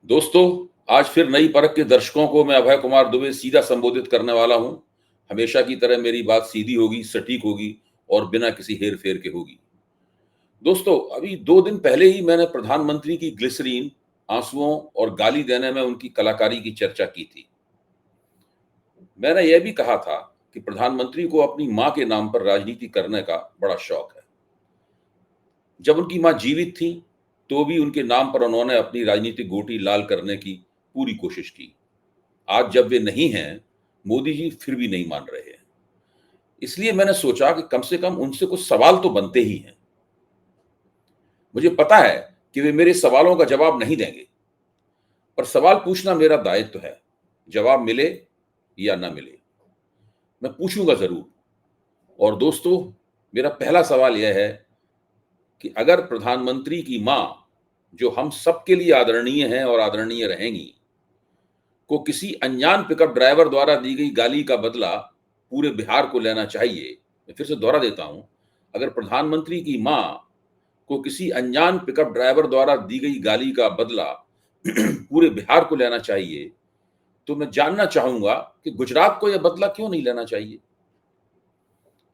दोस्तों, आज फिर नई परख के दर्शकों को मैं अभय कुमार दुबे सीधा संबोधित करने वाला हूं। हमेशा की तरह मेरी बात सीधी होगी, सटीक होगी और बिना किसी हेर-फेर के होगी। दोस्तों, अभी 2 दिन पहले ही मैंने प्रधानमंत्री की ग्लिसरीन, आंसुओं और गाली देने में उनकी कलाकारी की चर्चा की थी। मैंने यह भी कहा था कि प्रधानमंत्री को अपनी मां के नाम पर राजनीति करने का बड़ा शौक है। जब उनकी मां जीवित थीं, तो भी उनके नाम पर उन्होंने अपनी राजनीतिक गोटी लाल करने की पूरी कोशिश की। आज जब वे नहीं हैं, मोदी जी फिर भी नहीं मान रहे हैं। इसलिए मैंने सोचा कि कम से कम उनसे कुछ सवाल तो बनते ही हैं। मुझे पता है कि वे मेरे सवालों का जवाब नहीं देंगे, पर सवाल पूछना मेरा दायित्व है। जवाब मिले या ना मिले, मैं पूछूंगा जरूर। और दोस्तों, मेरा पहला सवाल यह है कि अगर प्रधानमंत्री की मां, जो हम सबके लिए आदरणीय हैं और आदरणीय रहेंगी, को किसी अनजान पिकअप ड्राइवर द्वारा दी गई गाली का बदला पूरे बिहार को लेना चाहिए। मैं फिर से दोहरा देता हूं, अगर प्रधानमंत्री की मां को किसी अनजान पिकअप ड्राइवर द्वारा दी गई गाली का बदला पूरे बिहार को लेना चाहिए, तो मैं जानना चाहूंगा कि गुजरात को यह बदला क्यों नहीं लेना चाहिए।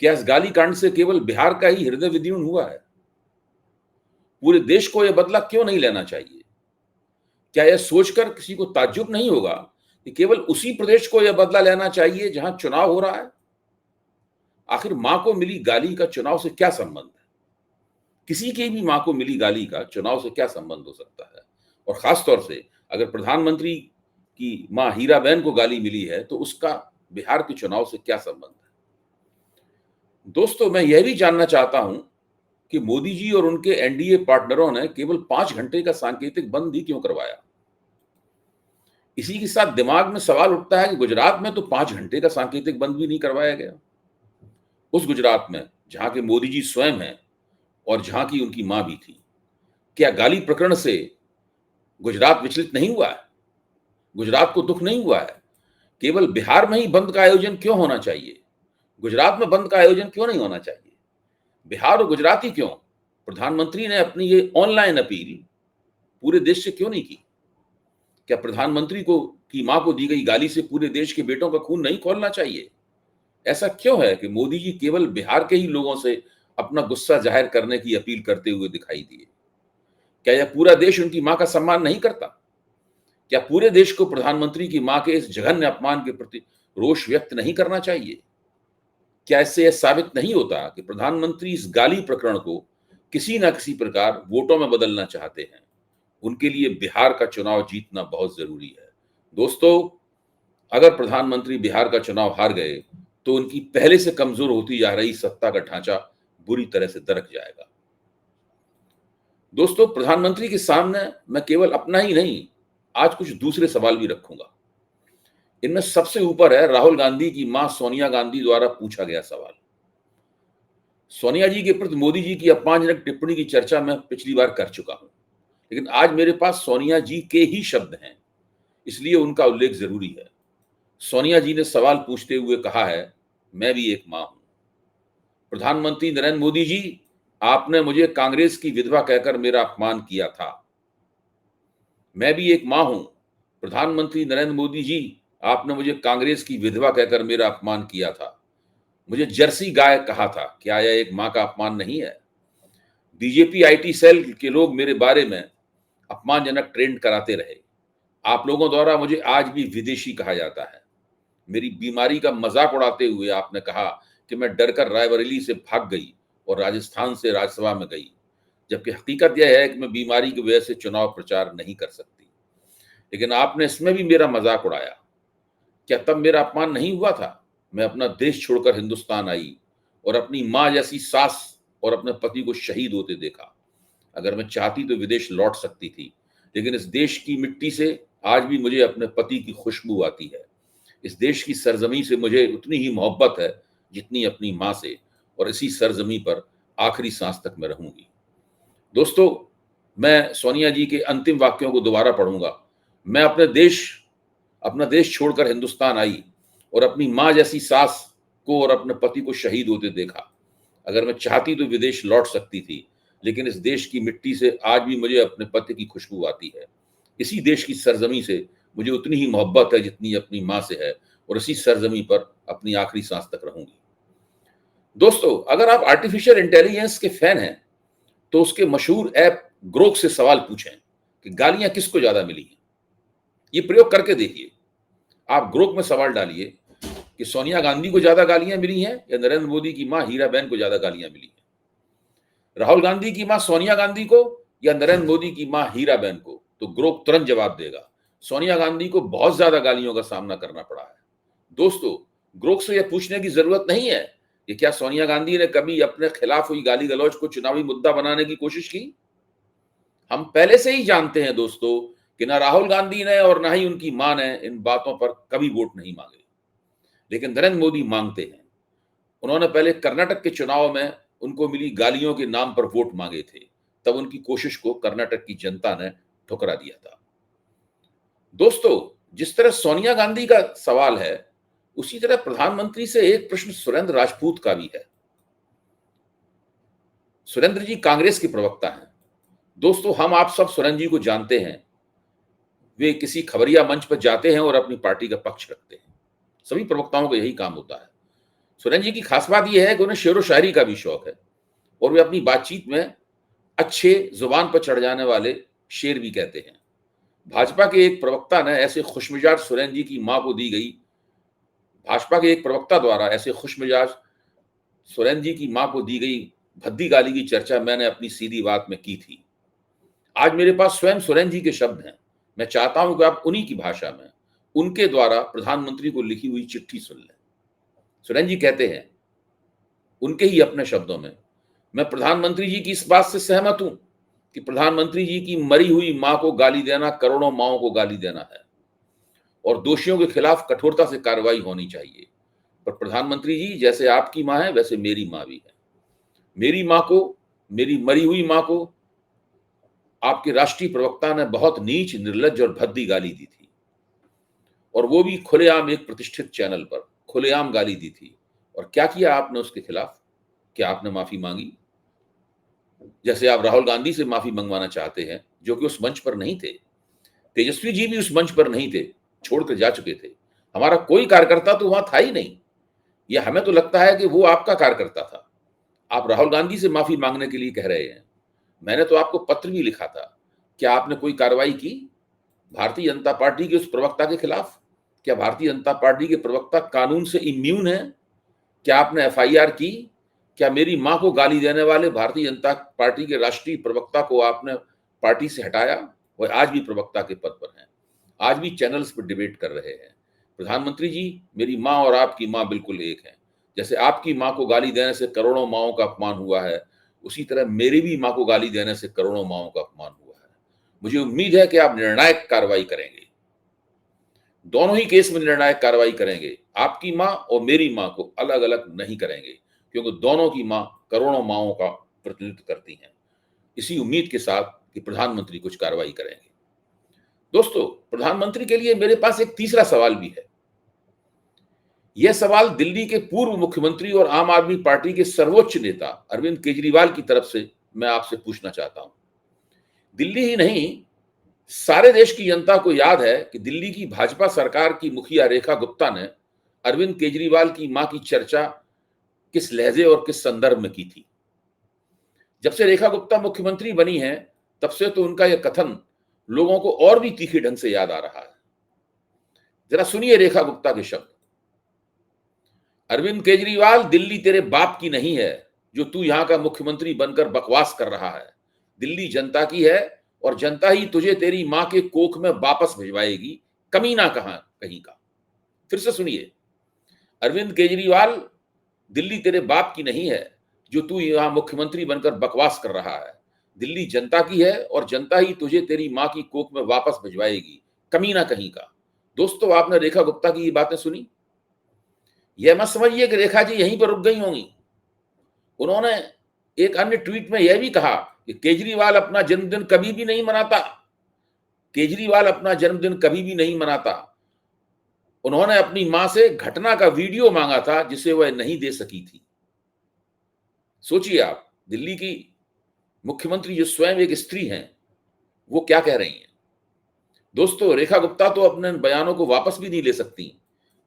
क्या इस गाली कांड से केवल बिहार का ही हृदय विदीर्ण हुआ है? पूरे देश को यह बदला क्यों नहीं लेना चाहिए? क्या यह सोचकर किसी को ताज्जुब नहीं होगा कि केवल उसी प्रदेश को यह बदला लेना चाहिए जहां चुनाव हो रहा है? आखिर मां को मिली गाली का चुनाव से क्या संबंध है? किसी की भी मां को मिली गाली का चुनाव से क्या संबंध हो सकता है? और खास तौर से अगर प्रधानमंत्री की मां हीराबेन को गाली मिली है, तो उसका बिहार के चुनाव से क्या संबंध है? दोस्तों, मैं यह भी जानना चाहता हूं कि मोदी जी और उनके एनडीए पार्टनरों ने केवल 5 घंटे का सांकेतिक बंद ही क्यों करवाया? इसी के साथ दिमाग में सवाल उठता है कि गुजरात में तो 5 घंटे का सांकेतिक बंद भी नहीं करवाया गया। उस गुजरात में जहां के मोदी जी स्वयं हैं और जहां की उनकी मां भी थी, क्या गाली प्रकरण से गुजरात विचलित नहीं हुआ है? गुजरात को दुख नहीं हुआ है? केवल बिहार में ही बंद का आयोजन क्यों होना चाहिए? गुजरात में बंद का आयोजन क्यों नहीं होना चाहिए? बिहार और गुजरात ही क्यों? प्रधानमंत्री ने अपनी ये ऑनलाइन अपील पूरे देश से क्यों नहीं की? क्या प्रधानमंत्री को की मां को दी गई गाली से पूरे देश के बेटों का खून नहीं खौलना चाहिए? ऐसा क्यों है कि मोदी जी केवल बिहार के ही लोगों से अपना गुस्सा जाहिर करने की अपील करते हुए दिखाई दिए? क्या यह पूरा देश उनकी मां का सम्मान नहीं करता? क्या पूरे देश को प्रधानमंत्री की मां के इस जघन्य अपमान के प्रति रोष व्यक्त नहीं करना चाहिए? क्या इससे यह साबित नहीं होता कि प्रधानमंत्री इस गाली प्रकरण को किसी ना किसी प्रकार वोटों में बदलना चाहते हैं? उनके लिए बिहार का चुनाव जीतना बहुत जरूरी है। दोस्तों, अगर प्रधानमंत्री बिहार का चुनाव हार गए, तो उनकी पहले से कमजोर होती जा रही सत्ता का ढांचा बुरी तरह से दरक जाएगा। दोस्तों, प्रधानमंत्री के सामने मैं केवल अपना ही नहीं, आज कुछ दूसरे सवाल भी रखूंगा। इनमें सबसे ऊपर है राहुल गांधी की मां सोनिया गांधी द्वारा पूछा गया सवाल। सोनिया जी के प्रति मोदी जी की अपमानजनक टिप्पणी की चर्चा मैं पिछली बार कर चुका हूं, लेकिन आज मेरे पास सोनिया जी के ही शब्द हैं, इसलिए उनका उल्लेख जरूरी है। सोनिया जी ने सवाल पूछते हुए कहा है, मैं भी एक मां हूं। प्रधानमंत्री नरेंद्र मोदी जी, आपने मुझे कांग्रेस की विधवा कहकर मेरा अपमान किया था। मैं भी एक मां हूं। प्रधानमंत्री नरेंद्र मोदी जी, आपने मुझे कांग्रेस की विधवा कहकर मेरा अपमान किया था। मुझे जर्सी गाय कहा था। क्या यह एक मां का अपमान नहीं है? बीजेपी आईटी सेल के लोग मेरे बारे में अपमानजनक ट्रेंड कराते रहे। आप लोगों द्वारा मुझे आज भी विदेशी कहा जाता है। मेरी बीमारी का मजाक उड़ाते हुए आपने कहा कि मैं डरकर रायबरेली से भाग गई और राजस्थान से राज्यसभा में गई, जबकि हकीकत यह है कि मैं बीमारी की वजह से चुनाव प्रचार नहीं कर सकती। लेकिन आपने इसमें भी मेरा मजाक उड़ाया। क्या तब मेरा अपमान नहीं हुआ था? मैं अपना देश छोड़कर हिंदुस्तान आई और अपनी मां जैसी सास और अपने पति को शहीद होते देखा। अगर मैं चाहती तो विदेश लौट सकती थी, लेकिन इस देश की मिट्टी से आज भी मुझे अपने पति की खुशबू आती है। इस देश की सरजमी से मुझे उतनी ही मोहब्बत है जितनी अपनी मां से, और इसी सरजमी पर आखिरी सांस तक मैं रहूंगी। दोस्तों, मैं सोनिया जी के अंतिम वाक्यों को दोबारा पढ़ूंगा। मैं अपना देश छोड़कर हिंदुस्तान आई और अपनी मां जैसी सास को और अपने पति को शहीद होते देखा। अगर मैं चाहती तो विदेश लौट सकती थी, लेकिन इस देश की मिट्टी से आज भी मुझे अपने पति की खुशबू आती है। इसी देश की सरजमी से मुझे उतनी ही मोहब्बत है जितनी अपनी माँ से है, और इसी सरजमी पर अपनी आखिरी सांस तक रहूंगी। दोस्तों, अगर आप आर्टिफिशियल इंटेलिजेंस के फैन हैं, तो उसके मशहूर ऐप ग्रोक से सवाल पूछें कि गालियां किसको ज्यादा मिली हैं। ये प्रयोग करके देखिए। आप ग्रोक में सवाल डालिए कि सोनिया गांधी को ज्यादा गालियां मिली हैं या नरेंद्र मोदी की मां हीराबेन को ज्यादा गालियां मिली हैं। राहुल गांधी की मां सोनिया गांधी को या नरेंद्र मोदी की मां हीराबेन को, तो ग्रोक तुरंत जवाब देगा, सोनिया गांधी को बहुत ज्यादा गालियों का सामना करना पड़ा है। दोस्तों, ग्रोक से यह पूछने की जरूरत नहीं है कि क्या सोनिया गांधी ने कभी अपने खिलाफ हुई गाली गलौज को चुनावी मुद्दा बनाने की कोशिश की। हम पहले से ही जानते हैं दोस्तों कि ना राहुल गांधी ने और ना ही उनकी मां ने इन बातों पर कभी वोट नहीं मांगे, लेकिन नरेंद्र मोदी मांगते हैं। उन्होंने पहले कर्नाटक के चुनाव में उनको मिली गालियों के नाम पर वोट मांगे थे, तब उनकी कोशिश को कर्नाटक की जनता ने ठुकरा दिया था। दोस्तों, जिस तरह सोनिया गांधी का सवाल है, उसी तरह प्रधानमंत्री से एक प्रश्न सुरेंद्र राजपूत का भी है। सुरेंद्र जी कांग्रेस के प्रवक्ता हैं। दोस्तों, हम आप सब सुरेंद्र जी को जानते हैं। वे किसी खबरिया मंच पर जाते हैं और अपनी पार्टी का पक्ष रखते हैं। सभी प्रवक्ताओं का यही काम होता है। सुरेंद्र जी की खास बात यह है कि उन्हें शेरो शायरी का भी शौक है, और वे अपनी बातचीत में अच्छे जुबान पर चढ़ जाने वाले शेर भी कहते हैं। भाजपा के एक प्रवक्ता ने ऐसे खुशमिजाज सुरेंद्र जी की मां को दी गई भाजपा के एक प्रवक्ता द्वारा ऐसे खुशमिजाज सुरेंद्र जी की मां को दी गई भद्दी गाली की चर्चा मैंने अपनी सीधी बात में की थी। आज मेरे पास स्वयं सुरेंद्र जी के शब्द हैं। मैं चाहता हूं कि आप उन्हीं की भाषा में उनके द्वारा प्रधानमंत्री को लिखी हुई चिट्ठी सुन लें। सुरेंद्र जी कहते हैं, उनके ही अपने शब्दों में, मैं प्रधानमंत्री जी की इस बात से सहमत हूं कि प्रधानमंत्री जी की मरी हुई मां को गाली देना करोड़ों माओं को गाली देना है, और दोषियों के खिलाफ कठोरता से कार्रवाई होनी चाहिए। पर प्रधानमंत्री जी, जैसे आपकी मां है वैसे मेरी मां भी है। मेरी मां को, मेरी मरी हुई मां को आपके राष्ट्रीय प्रवक्ता ने बहुत नीच, निर्लज्ज और भद्दी गाली दी थी, और वो भी खुलेआम एक प्रतिष्ठित चैनल पर खुलेआम गाली दी थी। और क्या किया आपने उसके खिलाफ? क्या आपने माफी मांगी? जैसे आप राहुल गांधी से माफी मंगवाना चाहते हैं, जो कि उस मंच पर नहीं थे। तेजस्वी जी भी उस मंच पर नहीं थे, छोड़कर जा चुके थे। हमारा कोई कार्यकर्ता तो वहां था ही नहीं। ये हमें तो लगता है कि वो आपका कार्यकर्ता था। आप राहुल गांधी से माफी मांगने के लिए कह रहे हैं। मैंने तो आपको पत्र भी लिखा था। क्या आपने कोई कार्रवाई की भारतीय जनता पार्टी के उस प्रवक्ता के खिलाफ? क्या भारतीय जनता पार्टी के प्रवक्ता कानून से इम्यून है? क्या आपने एफआईआर की? क्या मेरी मां को गाली देने वाले भारतीय जनता पार्टी के राष्ट्रीय प्रवक्ता को आपने पार्टी से हटाया? वह आज भी प्रवक्ता के पद पर हैं, आज भी चैनल्स पर डिबेट कर रहे हैं। प्रधानमंत्री जी, मेरी मां और आपकी मां बिल्कुल एक है। जैसे आपकी मां को गाली देने से करोड़ों माओं का अपमान हुआ है, उसी तरह मेरी भी मां को गाली देने से करोड़ों माओं का अपमान हुआ है। मुझे उम्मीद है कि आप निर्णायक कार्रवाई करेंगे, दोनों ही केस में निर्णायक कार्रवाई करेंगे। आपकी मां और मेरी मां को अलग अलग नहीं करेंगे, क्योंकि दोनों की मां करोड़ों माओं का प्रतिनिधित्व करती हैं। इसी उम्मीद के साथ कि प्रधानमंत्री कुछ कार्रवाई करेंगे। दोस्तों, प्रधानमंत्री के लिए मेरे पास एक तीसरा सवाल भी है। यह सवाल दिल्ली के पूर्व मुख्यमंत्री और आम आदमी पार्टी के सर्वोच्च नेता अरविंद केजरीवाल की तरफ से मैं आपसे पूछना चाहता हूं। दिल्ली ही नहीं, सारे देश की जनता को याद है कि दिल्ली की भाजपा सरकार की मुखिया रेखा गुप्ता ने अरविंद केजरीवाल की मां की चर्चा किस लहजे और किस संदर्भ में की थी। जब से रेखा गुप्ता मुख्यमंत्री बनी है, तब से तो उनका यह कथन लोगों को और भी तीखे ढंग से याद आ रहा है। जरा सुनिए रेखा गुप्ता के शब्द। अरविंद केजरीवाल, दिल्ली तेरे बाप की नहीं है जो तू यहां का मुख्यमंत्री बनकर बकवास कर रहा है। दिल्ली जनता की है, और जनता ही तुझे तेरी मां के कोख में वापस भिजवाएगी, कमीना कहां कहीं का। फिर से सुनिए। अरविंद केजरीवाल, दिल्ली तेरे बाप की नहीं है जो तू यहां मुख्यमंत्री बनकर बकवास कर रहा है। दिल्ली जनता की है, और जनता ही तुझे तेरी मां की कोख में वापस भिजवाएगी, कमीना कहीं का। दोस्तों, आपने रेखा गुप्ता की ये बातें सुनी? यह मत समझिए कि रेखा जी यहीं पर रुक गई होंगी। उन्होंने एक अन्य ट्वीट में यह भी कहा कि केजरीवाल अपना जन्मदिन कभी भी नहीं मनाता। केजरीवाल अपना जन्मदिन कभी भी नहीं मनाता। उन्होंने अपनी मां से घटना का वीडियो मांगा था जिसे वह नहीं दे सकी थी। सोचिए आप, दिल्ली की मुख्यमंत्री जो स्वयं एक स्त्री हैं, वो क्या कह रही हैं। दोस्तों, रेखा गुप्ता तो अपने बयानों को वापस भी नहीं ले सकती।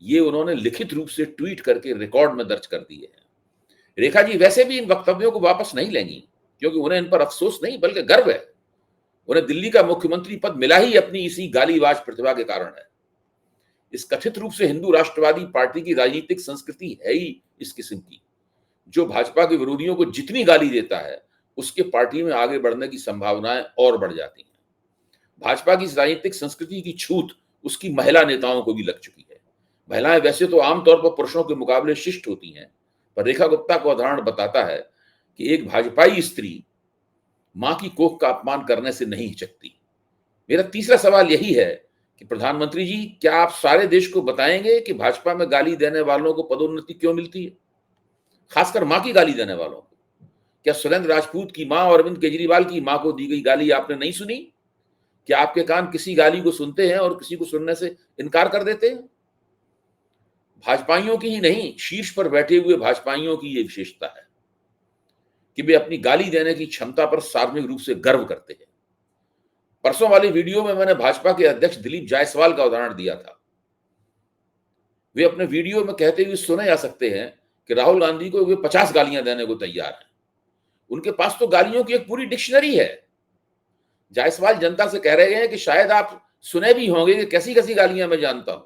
ये उन्होंने लिखित रूप से ट्वीट करके रिकॉर्ड में दर्ज कर दिए हैं। रेखा जी वैसे भी इन वक्तव्यों को वापस नहीं लेंगी, क्योंकि उन्हें इन पर अफसोस नहीं बल्कि गर्व है। उन्हें दिल्ली का मुख्यमंत्री पद मिला ही अपनी इसी गालीबाज प्रतिभा के कारण है। इस कथित रूप से हिंदू राष्ट्रवादी पार्टी की राजनीतिक संस्कृति है ही इस किस्म की। जो भाजपा के विरोधियों को जितनी गाली देता है, उसके पार्टी में आगे बढ़ने की संभावनाएं और बढ़ जाती हैं। भाजपा की इस राजनीतिक संस्कृति की छूत उसकी महिला नेताओं को भी लग चुकी है। महिलाएं वैसे तो आमतौर पर पुरुषों के मुकाबले शिष्ट होती हैं, पर रेखा गुप्ता का उदाहरण बताता है कि एक भाजपाई स्त्री मां की कोख का अपमान करने से नहीं हिचकती। मेरा तीसरा सवाल यही है कि प्रधानमंत्री जी, क्या आप सारे देश को बताएंगे कि भाजपा में गाली देने वालों को पदोन्नति क्यों मिलती है, खासकर मां की गाली देने वालों को? क्या सुरेंद्र राजपूत की मां और अरविंद केजरीवाल की मां को दी गई गाली आपने नहीं सुनी? क्या आपके कान किसी गाली को सुनते हैं और किसी को सुनने से इनकार कर देते हैं? भाजपाइयों की ही नहीं, शीर्ष पर बैठे हुए भाजपाइयों की यह विशेषता है कि वे अपनी गाली देने की क्षमता पर सार्वजनिक रूप से गर्व करते हैं। परसों वाली वीडियो में मैंने भाजपा के अध्यक्ष दिलीप जायसवाल का उदाहरण दिया था। वे अपने वीडियो में कहते हुए सुने जा सकते हैं कि राहुल गांधी को वे 50 गालियां देने को तैयार हैं। उनके पास तो गालियों की एक पूरी डिक्शनरी है। जायसवाल जनता से कह रहे हैं कि शायद आप सुने भी होंगे कि कैसी कैसी गालियां मैं जानता हूं।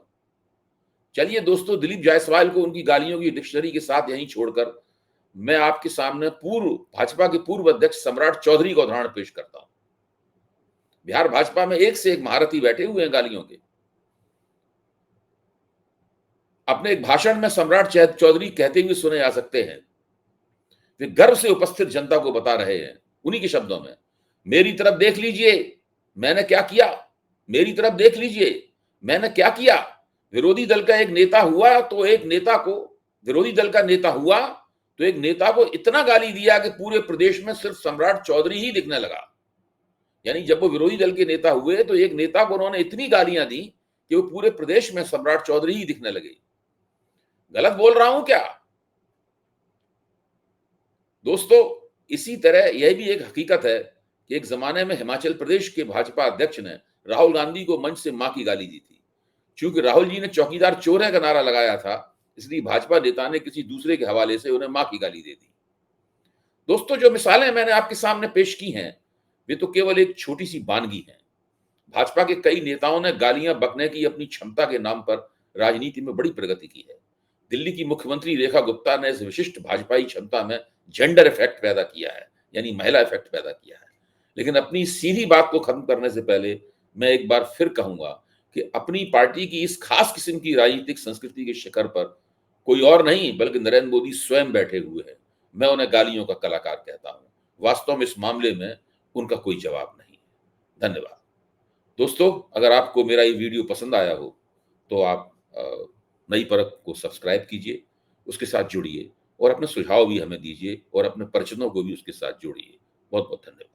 चलिए दोस्तों, दिलीप जायसवाल को उनकी गालियों की डिक्शनरी के साथ यहीं छोड़कर मैं आपके सामने भाजपा के पूर्व अध्यक्ष सम्राट चौधरी का उदाहरण पेश करता हूं। बिहार भाजपा में एक से एक महारथी बैठे हुए हैं गालियों के। अपने एक भाषण में सम्राट चौधरी कहते हुए सुने जा सकते हैं, वे गर्व से उपस्थित जनता को बता रहे हैं उन्हीं के शब्दों में, मेरी तरफ देख लीजिए मैंने क्या किया, मेरी तरफ देख लीजिए मैंने क्या किया। विरोधी दल का एक नेता हुआ तो एक नेता को विरोधी दल का नेता हुआ तो एक नेता को इतना गाली दिया कि पूरे प्रदेश में सिर्फ सम्राट चौधरी ही दिखने लगा। यानी जब वो विरोधी दल के नेता हुए तो एक नेता को उन्होंने इतनी गालियां दी कि वो पूरे प्रदेश में सम्राट चौधरी ही दिखने लगे। गलत बोल रहा हूं क्या दोस्तों? इसी तरह यह भी एक हकीकत है कि एक जमाने में हिमाचल प्रदेश के भाजपा अध्यक्ष ने राहुल गांधी को मंच से मां की गाली दी थी। क्योंकि राहुल जी ने चौकीदार चोर है का नारा लगाया था, इसलिए भाजपा नेता ने किसी दूसरे के हवाले से उन्हें मां की गाली दे दी। दोस्तों, जो मिसालें मैंने आपके सामने पेश की हैं, वे तो केवल एक छोटी सी बानगी है। भाजपा के कई नेताओं ने गालियां बकने की अपनी क्षमता के नाम पर राजनीति में बड़ी प्रगति की है। दिल्ली की मुख्यमंत्री रेखा गुप्ता ने इस विशिष्ट भाजपाई क्षमता में जेंडर इफेक्ट पैदा किया है, यानी महिला इफेक्ट पैदा किया है। लेकिन अपनी सीधी बात को खत्म करने से पहले मैं एक बार फिर कहूंगा कि अपनी पार्टी की इस खास किस्म की राजनीतिक संस्कृति के शिखर पर कोई और नहीं बल्कि नरेंद्र मोदी स्वयं बैठे हुए हैं। मैं उन्हें गालियों का कलाकार कहता हूं। वास्तव में इस मामले में उनका कोई जवाब नहीं है। धन्यवाद दोस्तों। अगर आपको मेरा ये वीडियो पसंद आया हो तो आप नई परख को सब्सक्राइब कीजिए, उसके साथ जुड़िए और अपने सुझाव भी हमें दीजिए और अपने परिचितों को भी उसके साथ जोड़िए। बहुत बहुत धन्यवाद।